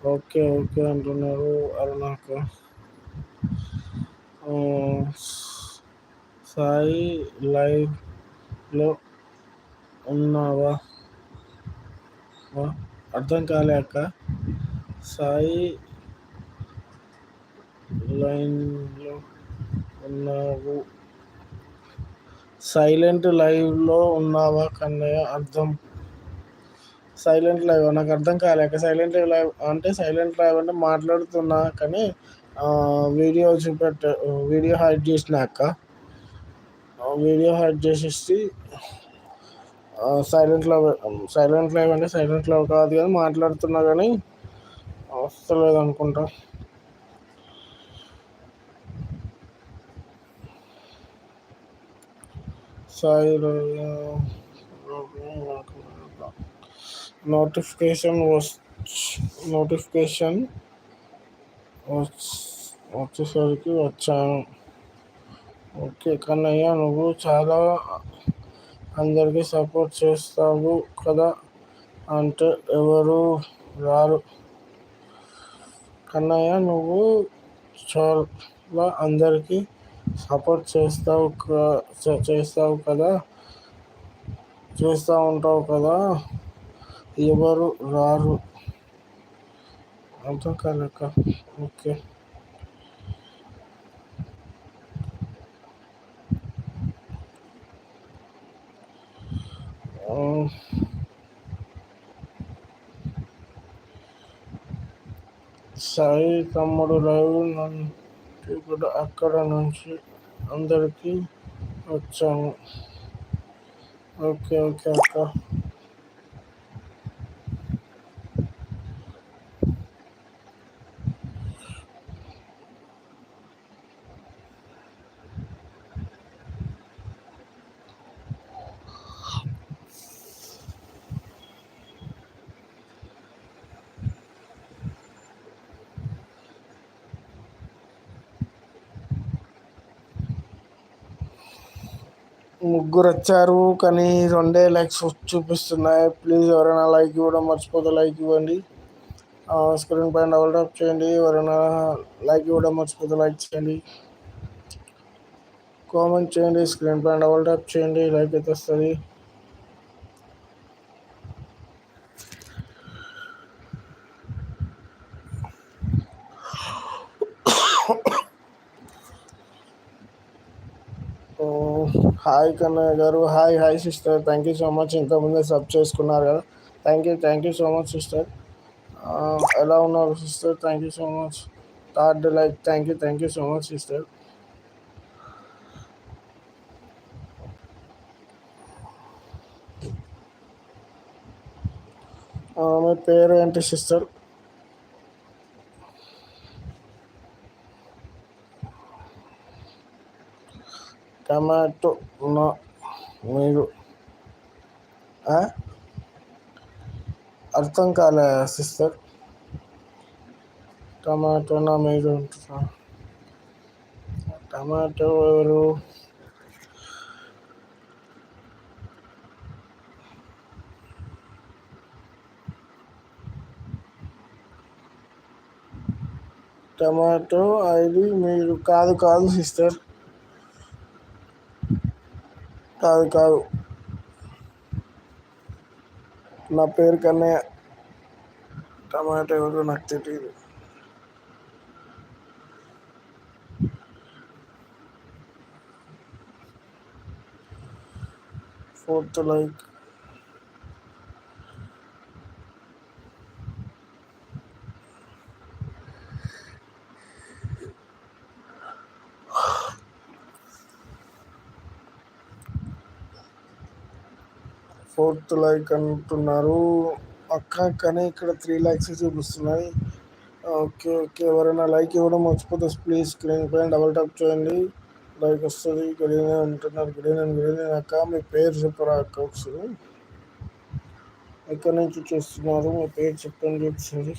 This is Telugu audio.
ఓకే ఓకే అంటున్నారు అరుణాక. సాయి లైవ్లో ఉన్నావా? అర్థం కాలే అక్క. సాయి లైన్లో ఉన్నావు. సైలెంట్ లైవ్లో ఉన్నావా కన్నయ్య? సైలెంట్ లైవ్ నాకు అర్థం కాలేక. సైలెంట్ లైవ్ అంటే సైలెంట్ లైవ్ అంటే మాట్లాడుతున్నా కానీ వీడియో వీడియో హైడ్ చేసినాక వీడియో హైడ్ చేసేసి సైలెంట్ లైవ్ అంటే సైలెంట్ లైవ్ కాదు కానీ మాట్లాడుతున్నా కానీ వస్తలేదు అనుకుంటా. సాయి నోటిఫికేషన్ వచ్చేసరికి వచ్చాను. ఓకే కన్నయ్య, నువ్వు చాలా అందరికీ సపోర్ట్ చేస్తావు కదా, అంటే ఎవరు రారు. కన్నయ్య, నువ్వు చాలా అందరికీ సపోర్ట్ చేస్తావు కదా, చేస్తూ ఉంటావు కదా, ఎవరు రారు. అర్థం కాలేక. ఓకే. సాయి తమ్ముడు లైవ్ నుండి కూడా అక్కడ నుంచి అందరికీ వచ్చాము. ఓకే ఓకే అక్క. ముగ్గురు వచ్చారు కానీ 2 లైక్స్ చూపిస్తున్నాయి. ప్లీజ్ ఎవరైనా లైక్ ఇవ్వడం మర్చిపోతే లైక్ ఇవ్వండి. స్క్రీన్ పైన డబుల్ ట్యాప్ చేయండి. ఎవరైనా లైక్ ఇవ్వడం మర్చిపోతే లైక్ చేయండి. కామెంట్ చేయండి. స్క్రీన్ పైన డబుల్ ట్యాప్ చేయండి. లైక్ అయితే వస్తుంది. Hi Kannayya garu. Hi sister. Thank you so much. ఇంతకుముందే సబ్ చేసుకున్నారు కదా. Thank you so much sister. ఎలా ఉన్నారు sister? Thank you so much. Third like. Thank you so much sister. మీ పేరు ఏంటి సిస్టర్? టమాటో నా మీరు అర్థం కాలే సిస్టర్. టమాటోనా మీరు? టమాటో ఎవరు? టమాటో ఐడి మీరు కాదు సిస్టర్. కాదు. నా పేరు కన్నయ్య. టమాటో ఎవరు నాకు తెలియదు. Fourth like. ఫోర్త్ లైక్ అంటున్నారు అక్క, కానీ ఇక్కడ 3 లైక్స్ చూపిస్తున్నాయి. ఓకే ఎవరైనా లైక్ ఇవ్వడం మర్చిపోతే ప్లీజ్ స్క్రీన్ పైన డబుల్ ట్యాప్ చేయండి. లైక్ వస్తుంది. గుడ్ ఈవినింగ్ అంటున్నారు. గుడ్ ఈవినింగ్ అక్క. మీ పేరు చెప్పరా అక్క ఒకసారి? ఎక్కడి నుంచి చూస్తున్నారు? మీ పేరు చెప్పండి ఒకసారి.